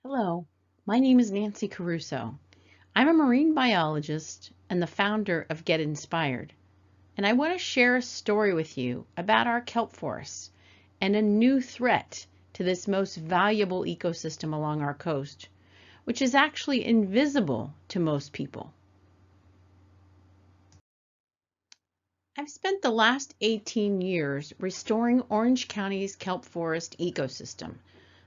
Hello, my name is Nancy Caruso. I'm a marine biologist and the founder of Get Inspired, and I want to share a story with you about our kelp forests and a new threat to this most valuable ecosystem along our coast, which is actually invisible to most people. I've spent the last 18 years restoring Orange County's kelp forest ecosystem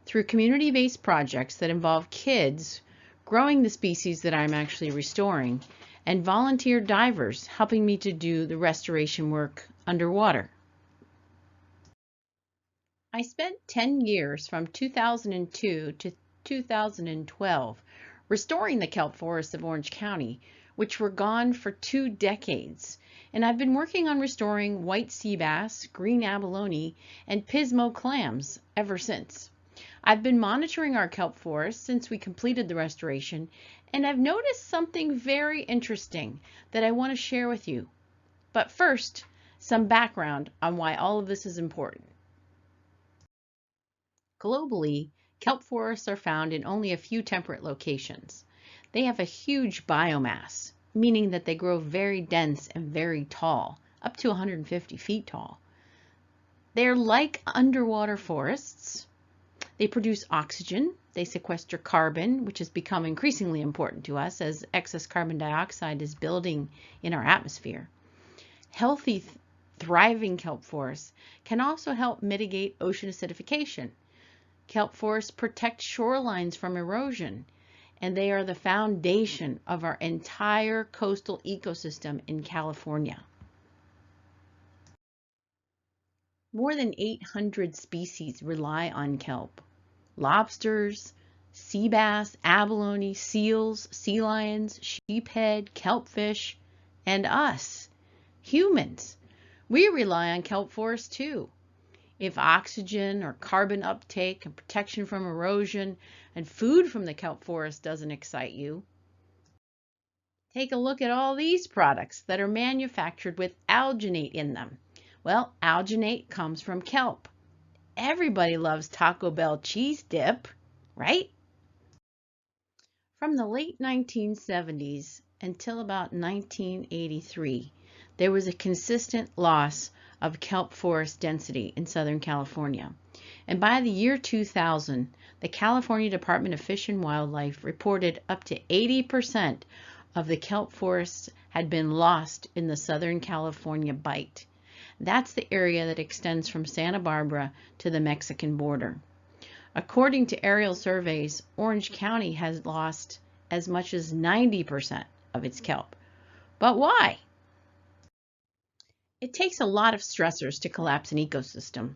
through community-based projects that involve kids growing the species that I'm actually restoring and volunteer divers helping me to do the restoration work underwater. I spent 10 years from 2002 to 2012 restoring the kelp forests of Orange County, which were gone for 2 decades. And I've been working on restoring white sea bass, green abalone, and pismo clams ever since. I've been monitoring our kelp forests since we completed the restoration, and I've noticed something very interesting that I want to share with you. But first, some background on why all of this is important. Globally, kelp forests are found in only a few temperate locations. They have a huge biomass, meaning that they grow very dense and very tall, up to 150 feet tall. They're like underwater forests. They produce oxygen, they sequester carbon, which has become increasingly important to us as excess carbon dioxide is building in our atmosphere. Healthy, thriving kelp forests can also help mitigate ocean acidification. Kelp forests protect shorelines from erosion, and they are the foundation of our entire coastal ecosystem in California. More than 800 species rely on kelp. Lobsters, sea bass, abalone, seals, sea lions, sheephead, kelpfish, and us, humans. We rely on kelp forests too. If oxygen or carbon uptake and protection from erosion and food from the kelp forest doesn't excite you, take a look at all these products that are manufactured with alginate in them. Well, alginate comes from kelp. Everybody loves Taco Bell cheese dip, right? From the late 1970s until about 1983, there was a consistent loss of kelp forest density in Southern California. And by the year 2000, the California Department of Fish and Wildlife reported up to 80% of the kelp forests had been lost in the Southern California Bight. That's the area that extends from Santa Barbara to the Mexican border. According to aerial surveys, Orange County has lost as much as 90% of its kelp. But why? It takes a lot of stressors to collapse an ecosystem.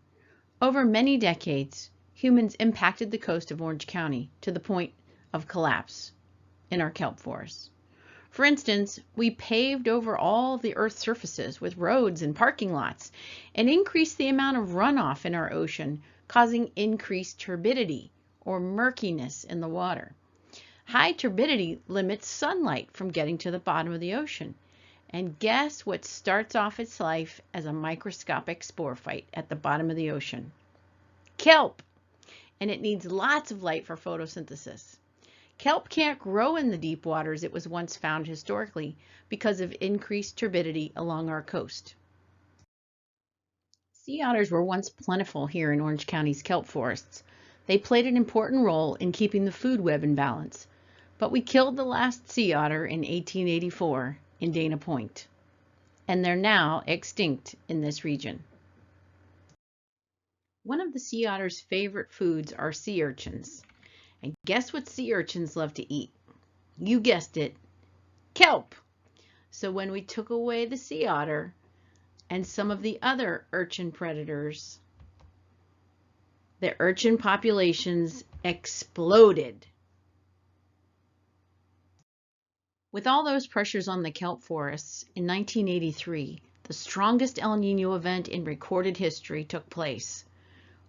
Over many decades, humans impacted the coast of Orange County to the point of collapse in our kelp forests. For instance, we paved over all the Earth's surfaces with roads and parking lots and increased the amount of runoff in our ocean, causing increased turbidity or murkiness in the water. High turbidity limits sunlight from getting to the bottom of the ocean. And guess what starts off its life as a microscopic sporophyte at the bottom of the ocean? Kelp! And it needs lots of light for photosynthesis. Kelp can't grow in the deep waters it was once found historically because of increased turbidity along our coast. Sea otters were once plentiful here in Orange County's kelp forests. They played an important role in keeping the food web in balance, but we killed the last sea otter in 1884 in Dana Point, and they're now extinct in this region. One of the sea otter's favorite foods are sea urchins. And guess what sea urchins love to eat? You guessed it, kelp. So when we took away the sea otter and some of the other urchin predators, the urchin populations exploded. With all those pressures on the kelp forests, in 1983, the strongest El Nino event in recorded history took place.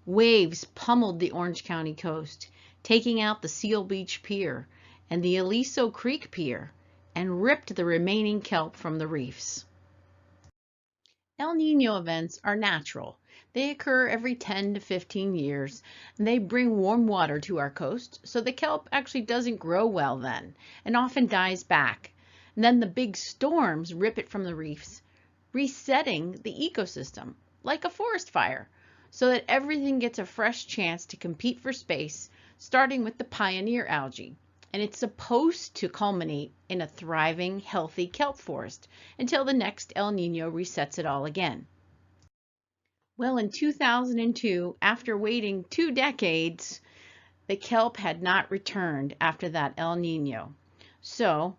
Waves pummeled the Orange County coast, taking out the Seal Beach Pier and the Aliso Creek Pier, and ripped the remaining kelp from the reefs. El Nino events are natural. They occur every 10 to 15 years, and they bring warm water to our coast, so the kelp actually doesn't grow well then, and often dies back. And then the big storms rip it from the reefs, resetting the ecosystem, like a forest fire, so that everything gets a fresh chance to compete for space, starting with the pioneer algae. And it's supposed to culminate in a thriving, healthy kelp forest until the next El Nino resets it all again. Well, in 2002, after waiting 2 decades, the kelp had not returned after that El Nino. So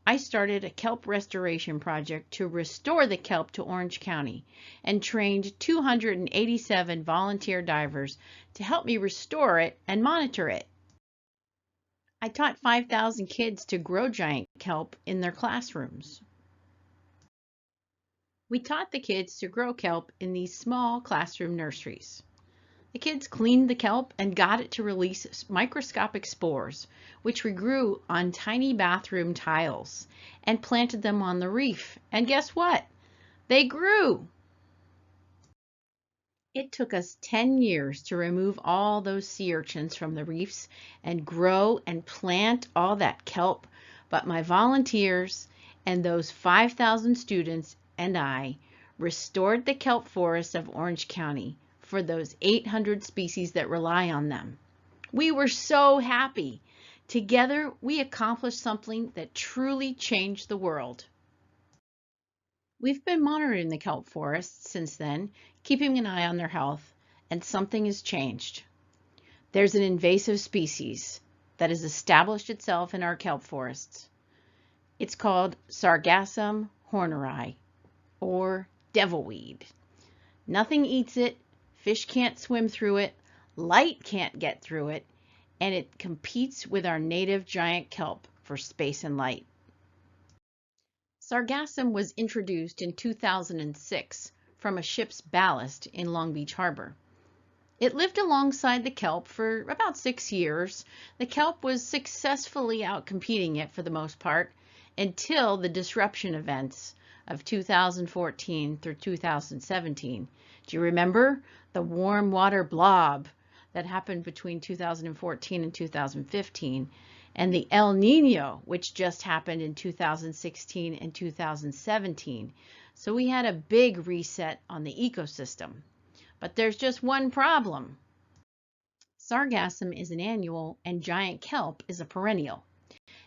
I started a kelp restoration project to restore the kelp to Orange County and trained 287 volunteer divers to help me restore it and monitor it. I taught 5,000 kids to grow giant kelp in their classrooms. We taught the kids to grow kelp in these small classroom nurseries. The kids cleaned the kelp and got it to release microscopic spores, which we grew on tiny bathroom tiles and planted them on the reef. And guess what? They grew! It took us 10 years to remove all those sea urchins from the reefs and grow and plant all that kelp, but my volunteers and those 5,000 students and I restored the kelp forests of Orange County for those 800 species that rely on them. We were so happy. Together, we accomplished something that truly changed the world. We've been monitoring the kelp forests since then, keeping an eye on their health, and something has changed. There's an invasive species that has established itself in our kelp forests. It's called Sargassum horneri, or devilweed. Nothing eats it, fish can't swim through it, light can't get through it, and it competes with our native giant kelp for space and light. Sargassum was introduced in 2006 from a ship's ballast in Long Beach Harbor. It lived alongside the kelp for about 6 years. The kelp was successfully outcompeting it for the most part until the disruption events of 2014 through 2017. Do you remember the warm water blob that happened between 2014 and 2015? And the El Nino, which just happened in 2016 and 2017. So we had a big reset on the ecosystem. But there's just one problem. Sargassum is an annual and giant kelp is a perennial.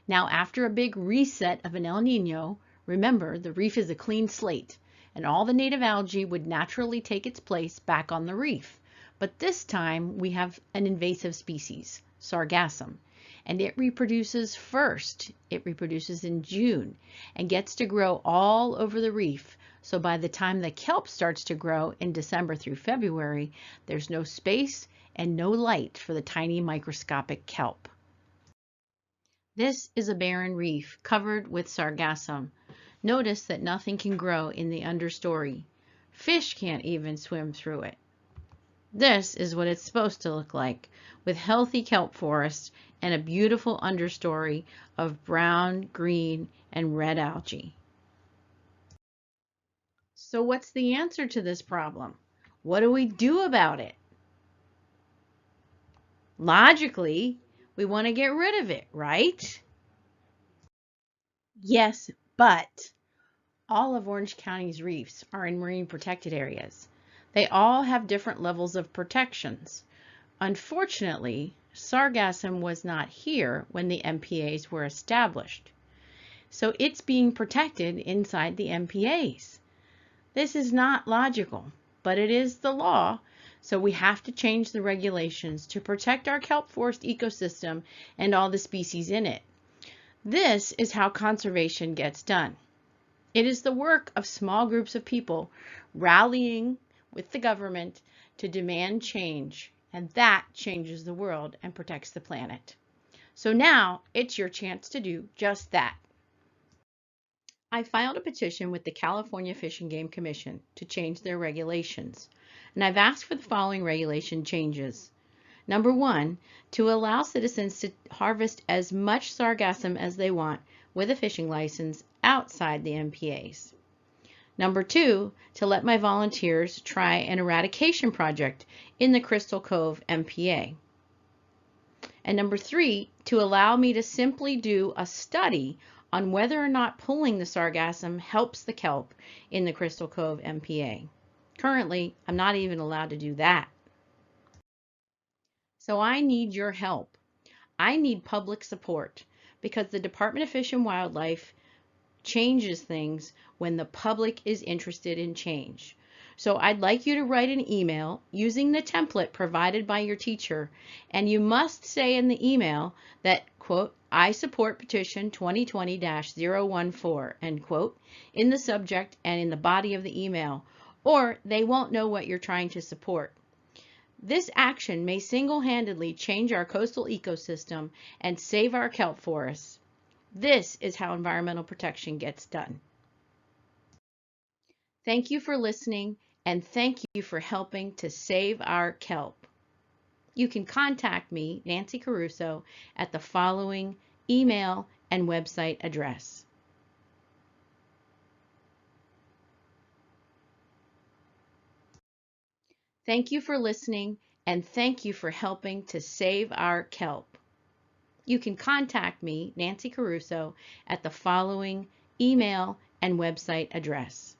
Now, after a big reset of an El Nino, remember the reef is a clean slate and all the native algae would naturally take its place back on the reef. But this time we have an invasive species, Sargassum. And it reproduces first. It reproduces in June and gets to grow all over the reef. So by the time the kelp starts to grow in December through February, there's no space and no light for the tiny microscopic kelp. This is a barren reef covered with Sargassum. Notice that nothing can grow in the understory. Fish can't even swim through it. This is what it's supposed to look like, with healthy kelp forests and a beautiful understory of brown, green, and red algae. So what's the answer to this problem? What do we do about it? Logically, we want to get rid of it, right? Yes, but all of Orange County's reefs are in marine protected areas. They all have different levels of protections. Unfortunately, Sargassum was not here when the MPAs were established. So it's being protected inside the MPAs. This is not logical, but it is the law. So we have to change the regulations to protect our kelp forest ecosystem and all the species in it. This is how conservation gets done. It is the work of small groups of people rallying with the government to demand change, and that changes the world and protects the planet. So now it's your chance to do just that. I filed a petition with the California Fish and Game Commission to change their regulations, and I've asked for the following regulation changes. Number 1, to allow citizens to harvest as much Sargassum as they want with a fishing license outside the MPAs. Number 2, to let my volunteers try an eradication project in the Crystal Cove MPA. And number 3, to allow me to simply do a study on whether or not pulling the sargassum helps the kelp in the Crystal Cove MPA. Currently, I'm not even allowed to do that. So I need your help. I need public support because the Department of Fish and Wildlife changes things when the public is interested in change. So I'd like you to write an email using the template provided by your teacher, and you must say in the email that, quote, I support petition 2020-014, end quote, in the subject and in the body of the email, or they won't know what you're trying to support. This action may single-handedly change our coastal ecosystem and save our kelp forests. This is how environmental protection gets done. Thank you for listening, and thank you for helping to save our kelp. You can contact me, Nancy Caruso, at the following email and website address. Thank you for listening, and thank you for helping to save our kelp. You can contact me, Nancy Caruso, at the following email and website address.